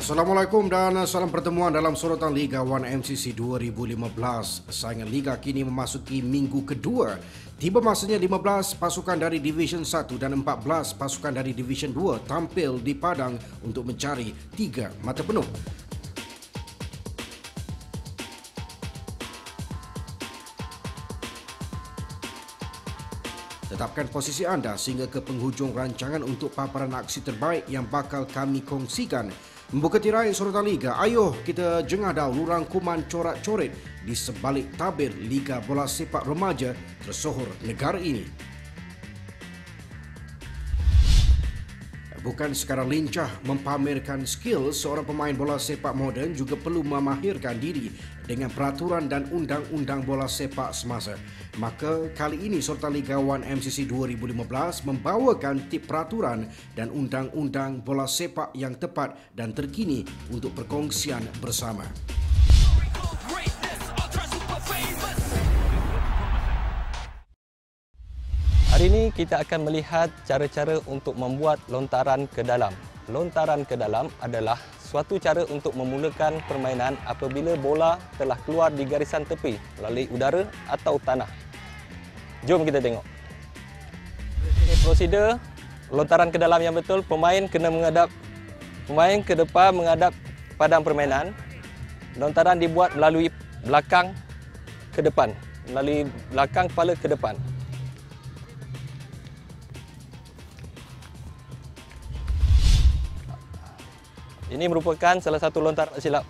Assalamualaikum dan salam pertemuan dalam sorotan Liga 1 MCC 2015. Saingan Liga kini memasuki minggu kedua. Tiba masanya 15 pasukan dari Division 1 dan 14 pasukan dari Division 2 tampil di padang untuk mencari 3 mata penuh. Tetapkan posisi anda sehingga ke penghujung rancangan untuk paparan aksi terbaik yang bakal kami kongsikan. Membuka tirai sorotan Liga, ayuh kita jengah dahulu rangkuman corak-coret di sebalik tabir Liga Bola Sepak Remaja tersohor negara ini. Bukan sekadar lincah mempamerkan skill, seorang pemain bola sepak moden juga perlu memahirkan diri dengan peraturan dan undang-undang bola sepak semasa. Maka kali ini sorotan Liga 1 MCC 2015 membawakan tip peraturan dan undang-undang bola sepak yang tepat dan terkini untuk perkongsian bersama. Hari ini kita akan melihat cara-cara untuk membuat lontaran ke dalam. Lontaran ke dalam adalah suatu cara untuk memulakan permainan apabila bola telah keluar di garisan tepi melalui udara atau tanah. Jom kita tengok. Prosedur lontaran ke dalam yang betul, pemain ke depan menghadap padang permainan. Lontaran dibuat melalui belakang ke depan, melalui belakang kepala ke depan. Ini merupakan salah satu lontaran silap.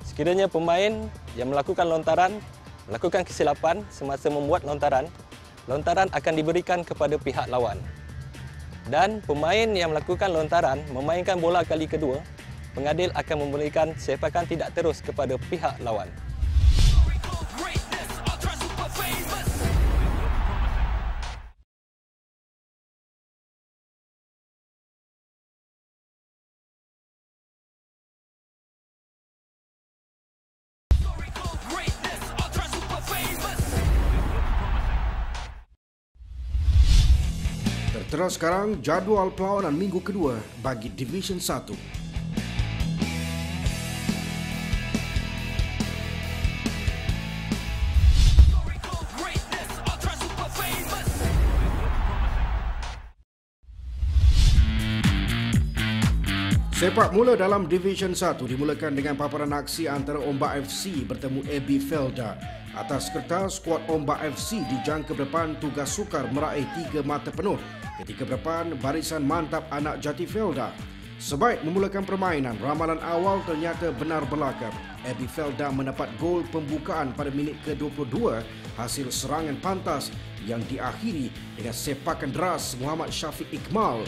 Sekiranya pemain yang melakukan lontaran melakukan kesilapan semasa membuat lontaran, lontaran akan diberikan kepada pihak lawan. Dan pemain yang melakukan lontaran memainkan bola kali kedua, pengadil akan memberikan sepakan tidak terus kepada pihak lawan. Terus sekarang jadual perlawanan minggu kedua bagi Division 1. Sepak mula dalam Division 1 dimulakan dengan paparan aksi antara Ombak FC bertemu AB Felda. Atas kertas, skuad Ombak FC dijangka depan tugas sukar meraih 3 mata penuh ketika berdepan barisan mantap anak jati Felda. Sebaik memulakan permainan, ramalan awal ternyata benar belaka. AB Felda mendapat gol pembukaan pada minit ke-22 hasil serangan pantas yang diakhiri dengan sepakan deras Muhammad Syafiq Iqmal.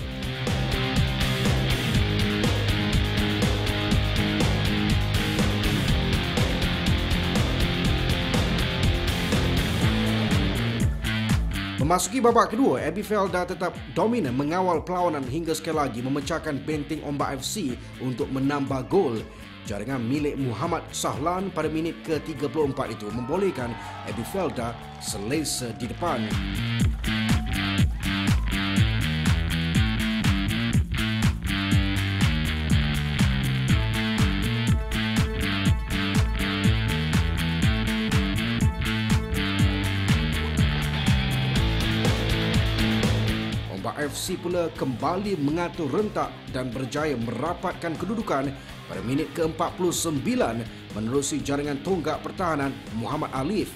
Memasuki babak kedua, AB Felda tetap dominan mengawal perlawanan hingga sekali lagi memecahkan benteng Ombak FC untuk menambah gol. Jaringan milik Muhammad Sahlan pada minit ke-34 itu membolehkan AB Felda selesa di depan. FC pula kembali mengatur rentak dan berjaya merapatkan kedudukan pada minit ke-49 menerusi jaringan tonggak pertahanan Muhammad Alif.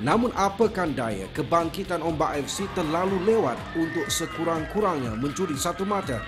Namun apakan daya, kebangkitan Ombak FC terlalu lewat untuk sekurang-kurangnya mencuri satu mata.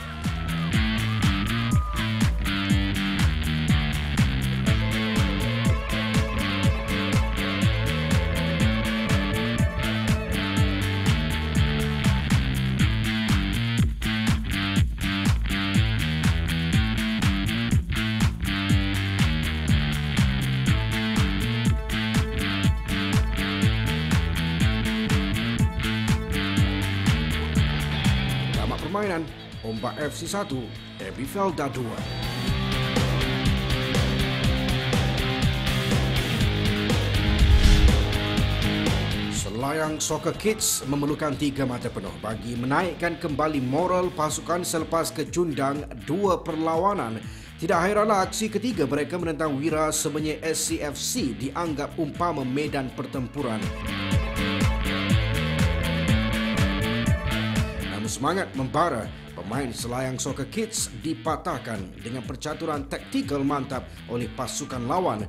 Permainan Ombak FC 1, AB Felda 2. Selayang Soccer Kids memerlukan 3 mata penuh bagi menaikkan kembali moral pasukan selepas kecundang 2 perlawanan. Tidak hairanlah aksi ketiga mereka menentang Wira Semenyi SCFC dianggap umpama medan pertempuran. Namun semangat membara pemain Selayang Soccer Kids dipatahkan dengan percaturan taktikal mantap oleh pasukan lawan.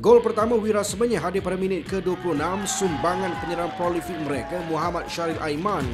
Gol pertama Wira Semenyi hadir pada minit ke-26, sumbangan penyerang prolifik mereka Muhammad Syaril Aiman.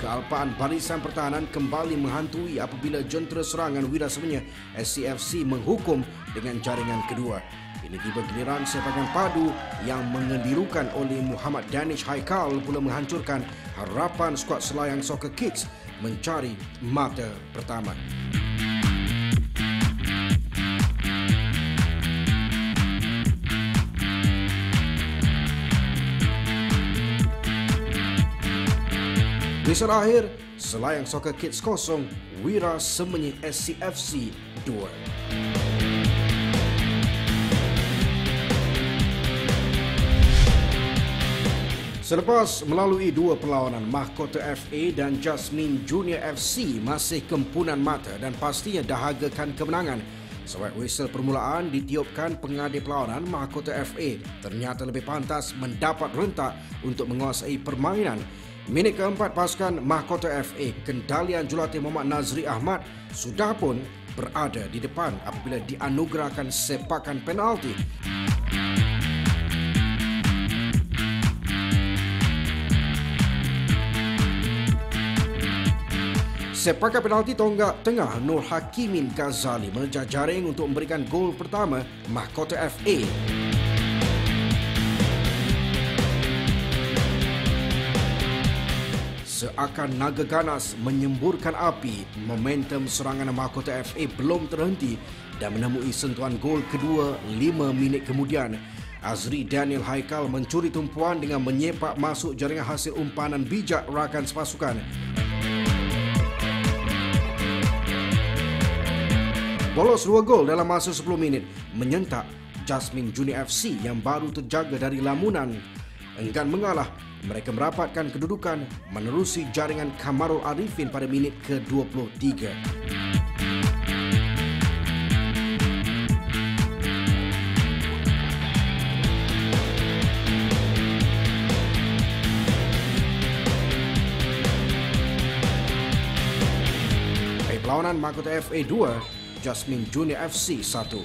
Kealpaan barisan pertahanan kembali menghantui apabila jentera serangan Wira Semenyi SCFC menghukum dengan jaringan kedua. Ini tiba giliran sepakan padu yang mengelirukan oleh Muhammad Danish Haikal pula menghancurkan harapan skuad Selayang Soccer Kids mencari mata pertama. Di akhir, Selayang Soccer Kids 0, Wira Semenyi SCFC 2. Selepas melalui 2 perlawanan, Mahkota FA dan Jasmine Junior FC masih kempunan mata dan pastinya dahagakan kemenangan. Sewaktu whistle permulaan ditiupkan, pengadil perlawanan Mahkota FA ternyata lebih pantas mendapat rentak untuk menguasai permainan. Minit keempat, pasukan Mahkota FA kendalian jurulatih Muhammad Nazri Ahmad sudah pun berada di depan apabila dianugerahkan sepakan penalti. Sepakan penalti tonggak tengah Nur Hakimin Ghazali mengejar jaring untuk memberikan gol pertama Mahkota FA. Seakan naga ganas menyemburkan api, momentum serangan Mahkota FA belum terhenti dan menemui sentuhan gol kedua 5 minit kemudian. Azri Daniel Haikal mencuri tumpuan dengan menyepak masuk jaringan hasil umpanan bijak rakan sepasukan. Bolos 2 gol dalam masa 10 minit menyentak Jasmine Junior FC yang baru terjaga dari lamunan. Enggan mengalah, mereka merapatkan kedudukan menerusi jaringan Kamarul Arifin pada minit ke-23. Perlawanan Mahkota FA 2, Jasmine Junior FC 1.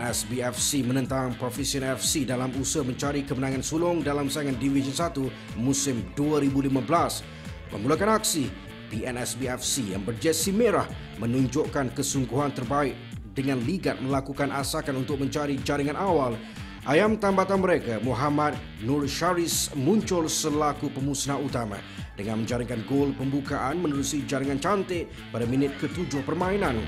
SBFC menentang Provision FC dalam usaha mencari kemenangan sulung dalam saingan Division 1 musim 2015. Memulakan aksi, PNSBFC yang berjersey merah menunjukkan kesungguhan terbaik dengan ligat melakukan asakan untuk mencari jaringan awal. Ayam tambatan mereka, Muhammad Nur Syaris, muncul selaku pemusnah utama dengan menjaringkan gol pembukaan menerusi jaringan cantik pada minit ke-7 permainan.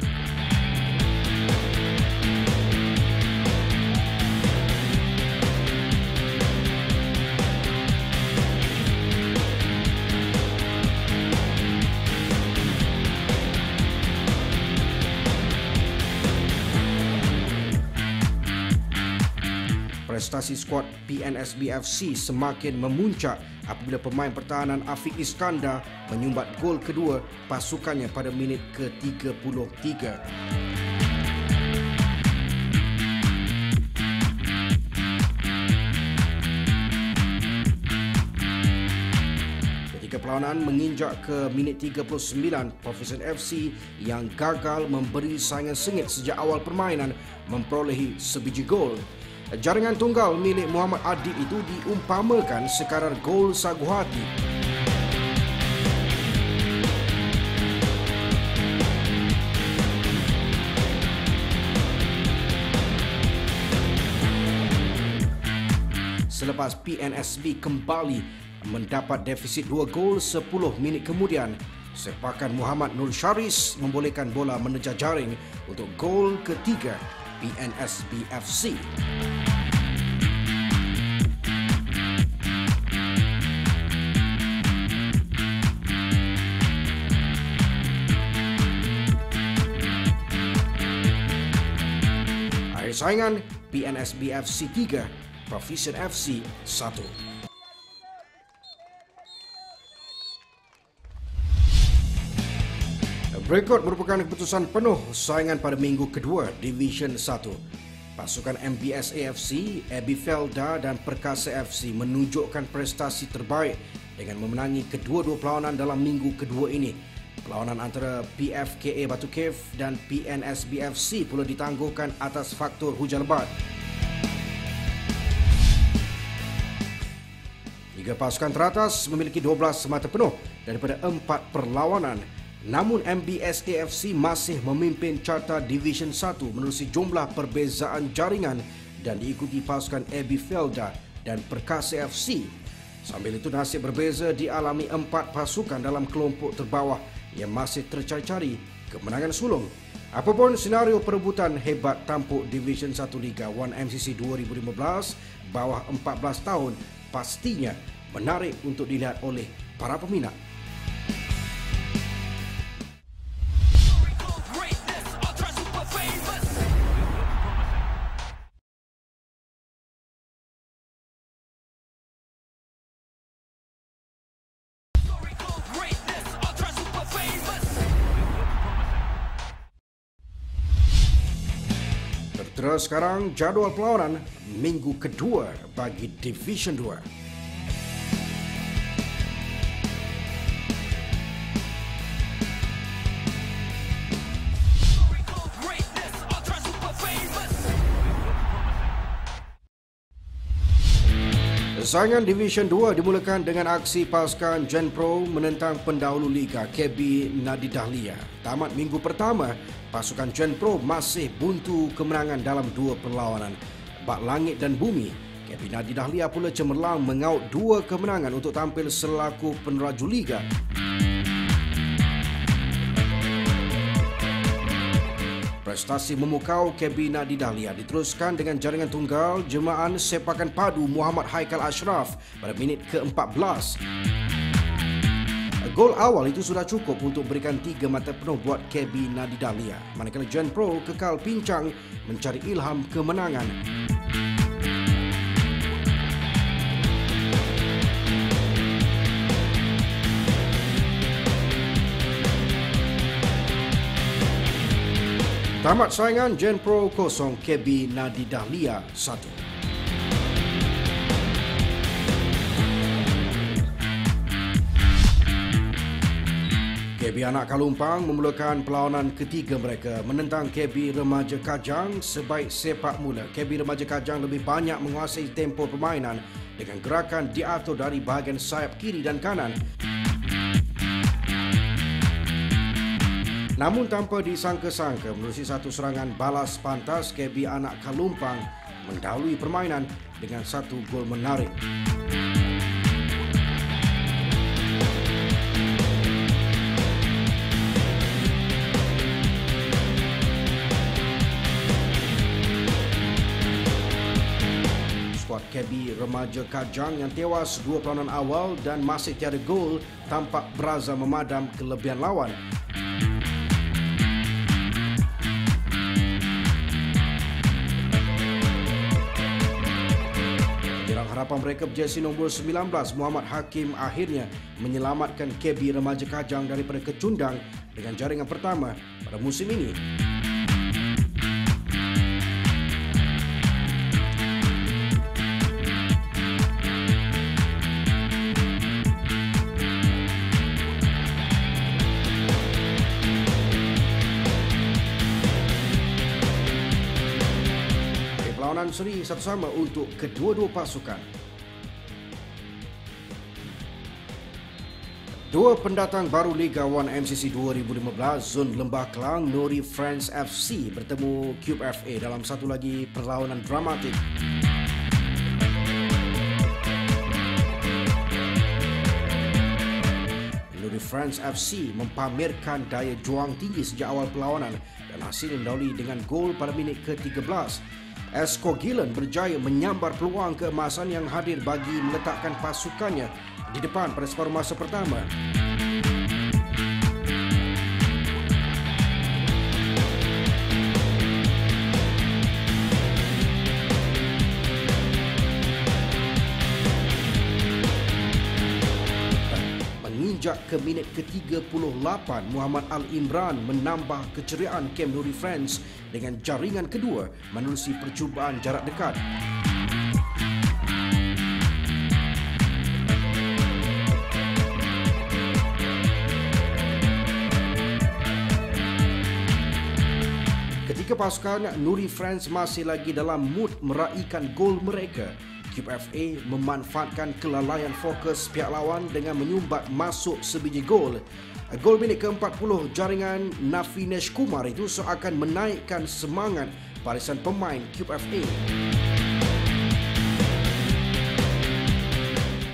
Prestasi skuad PNSBFC semakin memuncak apabila pemain pertahanan Afiq Iskandar menyumbat gol kedua pasukannya pada minit ke-33. Ketika perlawanan menginjak ke minit 39, Provision FC yang gagal memberi saingan sengit sejak awal permainan memperolehi sebiji gol. Jaringan tunggal milik Muhammad Adib itu diumpamakan sekadar gol sagu hati. Selepas PNSB kembali mendapat defisit 2 gol 10 minit kemudian, sepakan Muhammad Nur Syaris membolehkan bola meneja jaring untuk gol ketiga PNSB FC. Akhir saingan PNSB FC 3, Provision FC 1. Berikut merupakan keputusan penuh saingan pada minggu kedua Division 1. Pasukan MBS AFC, Abbey Felda dan Perkasa FC menunjukkan prestasi terbaik dengan memenangi kedua-dua perlawanan dalam minggu kedua ini. Perlawanan antara PFKA Batu Cave dan PNSB FC pula ditangguhkan atas faktor hujan lebat. Tiga pasukan teratas memiliki 12 semata penuh daripada 4 perlawanan. Namun MBS AFC masih memimpin carta Division 1 menerusi jumlah perbezaan jaringan dan diikuti pasukan Abbey Felda dan Perkasa FC. Sambil itu nasib berbeza dialami 4 pasukan dalam kelompok terbawah yang masih tercari-cari kemenangan sulung. Apapun senario perebutan hebat tampuk Division 1 Liga 1 MCC 2015 bawah 14 tahun pastinya menarik untuk dilihat oleh para peminat. Terus sekarang jadual perlawanan minggu kedua bagi Division 2. Saingan Division 2 dimulakan dengan aksi pasukan Genpro menentang pendahulu Liga KB Nadi Dahlia. Tamat minggu pertama, pasukan Genpro masih buntu kemenangan dalam 2 perlawanan. Bak langit dan bumi, KB Nadi Dahlia pula cemerlang mengaut 2 kemenangan untuk tampil selaku peneraju Liga. Prestasi memukau KB Nadi Dahlia diteruskan dengan jaringan tunggal jemaah sepakan padu Muhammad Haikal Ashraf pada minit ke-14. Gol awal itu sudah cukup untuk berikan 3 mata penuh buat KB Nadi Dahlia, manakala Genpro kekal pincang mencari ilham kemenangan. Tamat saingan Genpro 0, KB Nadi Dahlia 1. KB Anak Kalumpang memulakan perlawanan ketiga mereka menentang KB Remaja Kajang. Sebaik sepak mula, KB Remaja Kajang lebih banyak menguasai tempo permainan dengan gerakan diatur dari bahagian sayap kiri dan kanan. Namun tanpa disangka-sangka menerusi satu serangan balas pantas, KB Anak Kalumpang mendahului permainan dengan 1 gol menarik. Skuad KB Remaja Kajang yang tewas 2 perlawanan awal dan masih tiada gol tampak berasa memadam kelebihan lawan. Harapan mereka berjersey nombor 19 Muhammad Hakim akhirnya menyelamatkan KB Remaja Kajang daripada kecundang dengan jaringan pertama pada musim ini. Perlawanan seri satu sama untuk kedua-dua pasukan. 2 pendatang baru Liga 1 MCC 2015 Zon Lembah Kelang, Nuri Friends FC bertemu Cube FA dalam satu lagi perlawanan dramatik. Nuri Friends France FC mempamerkan daya juang tinggi sejak awal perlawanan dan hasilnya mendahului dengan gol pada minit ke-13. Escogilan berjaya menyambar peluang keemasan yang hadir bagi meletakkan pasukannya di depan pada separuh masa pertama. Menginjak ke minit ke-38, Muhammad Al-Imran menambah keceriaan kem Nuri France dengan jaringan kedua menerusi percubaan jarak dekat. Ketika pasukan Nuri France masih lagi dalam mood meraihkan gol mereka, QFA memanfaatkan kelalaian fokus pihak lawan dengan menyumbat masuk sebiji gol. Gol minit ke-40 jaringan Nafinesh Kumar itu seakan menaikkan semangat barisan pemain QFA.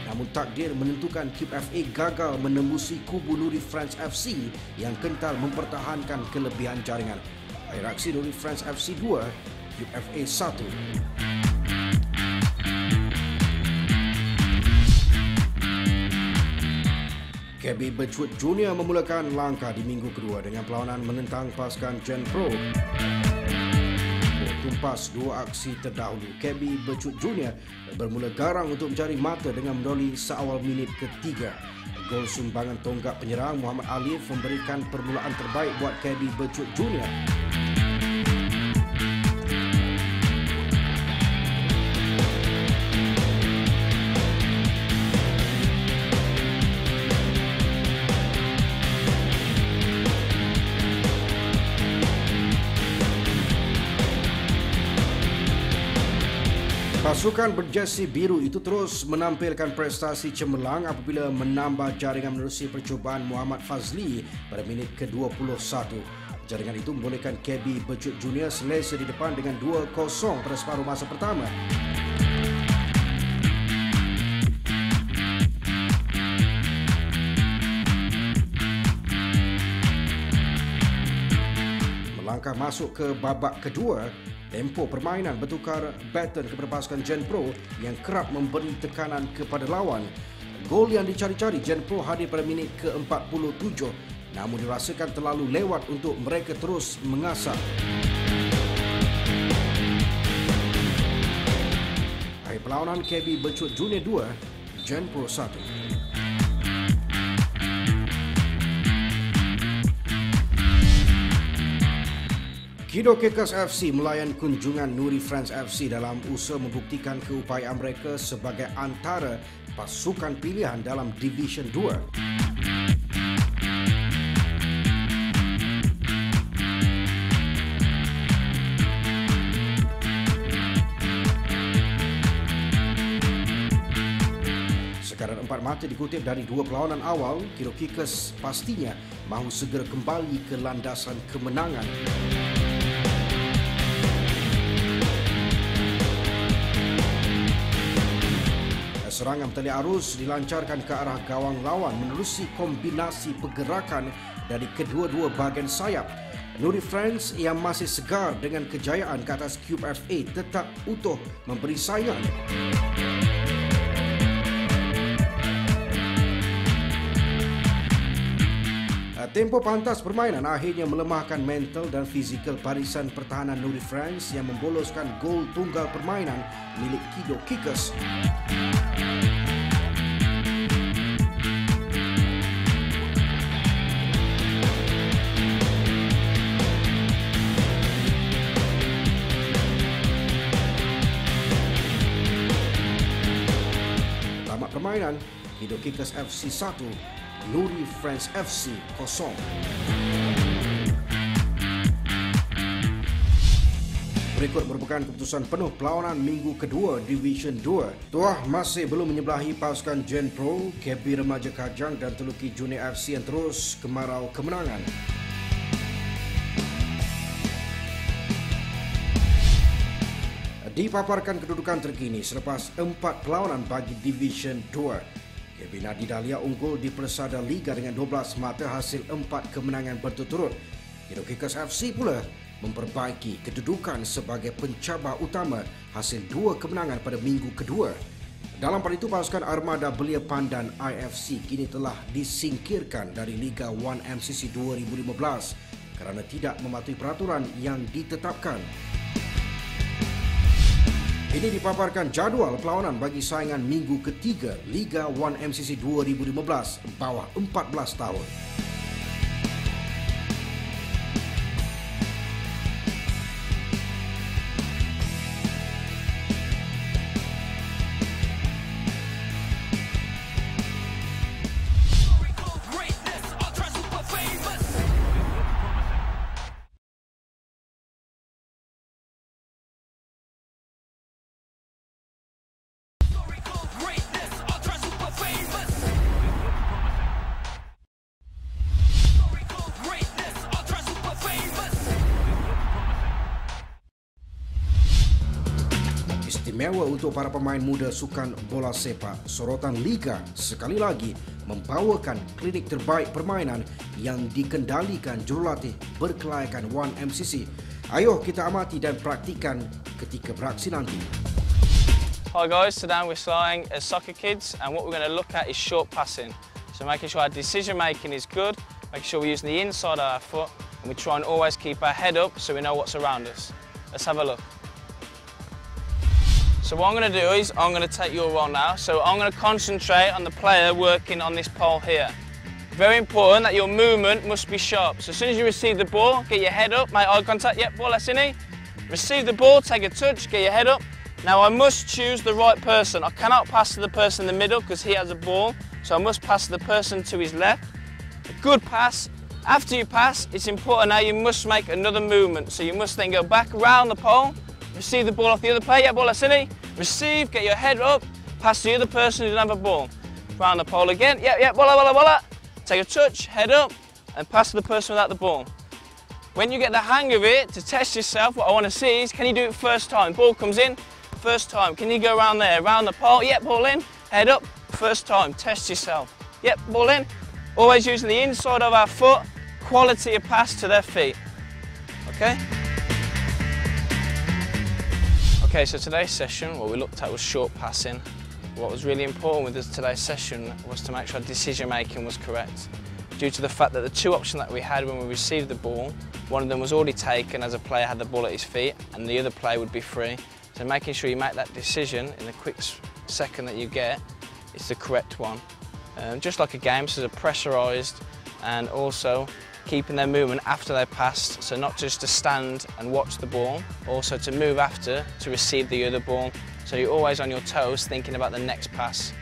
Namun takdir menentukan QFA gagal menembusi kubu Nuri France FC yang kental mempertahankan kelebihan jaringan. Akhir aksi Nuri France FC 2, QFA 1. KB Birchwood Junior memulakan langkah di minggu kedua dengan perlawanan menentang pasukan Genpro. Tumpas dua aksi terdahulu, KB Birchwood Junior bermula garang untuk mencari mata dengan mendahului seawal minit ketiga. Gol sumbangan tonggak penyerang Muhammad Alif memberikan permulaan terbaik buat KB Birchwood Junior. Pasukan berjersey biru itu terus menampilkan prestasi cemerlang apabila menambah jaringan menerusi percubaan Muhammad Fazli pada minit ke-21. Jaringan itu membolehkan KB Birchwood Junior selesa di depan dengan 2-0 pada separuh masa pertama. Melangkah masuk ke babak kedua, tempo permainan bertukar baton kepada pasukan Genpro yang kerap memberi tekanan kepada lawan. Gol yang dicari-cari Genpro hadir pada minit ke-47, namun dirasakan terlalu lewat untuk mereka terus mengasah. Akhir perlawanan KB Birchwood Junior 2, Genpro 1. Kido Kickers FC melayan kunjungan Nuri France FC dalam usaha membuktikan keupayaan mereka sebagai antara pasukan pilihan dalam Division 2. Sekadar empat mata dikutip dari dua perlawanan awal, Kido Kickers pastinya mahu segera kembali ke landasan kemenangan. Serangan bertali arus dilancarkan ke arah gawang lawan menerusi kombinasi pergerakan dari kedua-dua bahagian sayap. Nuri France yang masih segar dengan kejayaan ke atas QFA tetap utuh memberi saingan. Tempo pantas permainan akhirnya melemahkan mental dan fizikal barisan pertahanan Nuri France yang memboloskan gol tunggal permainan milik Kido Kickers. Tamat permainan, Kido Kickers FC 1, Nuri France FC 0. Berikut merupakan keputusan penuh perlawanan minggu kedua Division 2. Tuah masih belum menyebelahi pasukan Genpro, KB Remaja Kajang dan Teluki Junior FC yang terus kemarau kemenangan. Dipaparkan kedudukan terkini selepas 4 perlawanan bagi Division 2. Kevin Dahlia unggul di persada Liga dengan 12 mata hasil 4 kemenangan berturut-turut. Hero Kickers FC pula memperbaiki kedudukan sebagai pencabar utama hasil 2 kemenangan pada minggu kedua. Dalam pada itu, pasukan Armada Belia Pandan IFC kini telah disingkirkan dari Liga 1 MCC 2015 kerana tidak mematuhi peraturan yang ditetapkan. Ini dipaparkan jadual perlawanan bagi saingan minggu ketiga Liga 1 MCC 2015 bawah 14 tahun. Istimewa untuk para pemain muda sukan bola sepak, sorotan Liga sekali lagi membawakan klinik terbaik permainan yang dikendalikan jurulatih berkelayakan 1 MCC. Ayo kita amati dan praktikan ketika beraksi nanti. Hi guys, today we're starting as soccer kids and what we're going to look at is short passing. So making sure our decision making is good, making sure we're using the inside of our foot and we try and always keep our head up so we know what's around us. Let's have a look. So what I'm going to do is I'm going to take your role now. So I'm going to concentrate on the player working on this pole here. Very important that your movement must be sharp. So as soon as you receive the ball, get your head up, make eye contact. Yep, ball, that's in it. Receive the ball, take a touch, get your head up. Now I must choose the right person. I cannot pass to the person in the middle because he has a ball. So I must pass to the person to his left. A good pass. After you pass, it's important now you must make another movement. So you must then go back around the pole. Receive the ball off the other player, yeah, ball, that's in it. Receive, get your head up, pass to the other person who doesn't have a ball. Round the pole again, yeah, bola, bola, bola. Take a touch, head up, and pass to the person without the ball. When you get the hang of it, to test yourself, what I want to see is, can you do it first time? Ball comes in, first time. Can you go around there, round the pole, yeah, ball in, head up, first time. Test yourself. Yep, ball in. Always using the inside of our foot, quality of pass to their feet. Okay? Okay, so today's session, what we looked at was short passing. What was really important with today's session was to make sure decision making was correct. Due to the fact that the 2 options that we had when we received the ball, one of them was already taken as a player had the ball at his feet and the other player would be free. So making sure you make that decision in the quick second that you get is the correct one. Just like a game, so it's pressurised and also keeping their movement after they passed, so not just to stand and watch the ball, also to move after to receive the other ball, so you're always on your toes thinking about the next pass.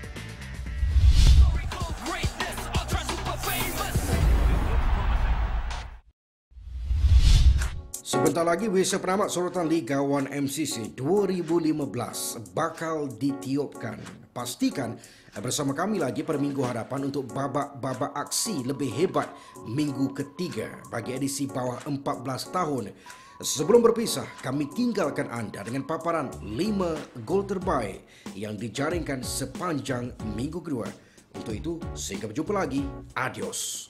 Sebentar lagi wisa penamat sorotan Liga 1 MCC 2015 bakal ditiupkan. Pastikan bersama kami lagi pada minggu hadapan untuk babak-babak aksi lebih hebat minggu ketiga bagi edisi bawah 14 tahun. Sebelum berpisah, kami tinggalkan anda dengan paparan 5 gol terbaik yang dijaringkan sepanjang minggu kedua. Untuk itu, sehingga berjumpa lagi. Adios.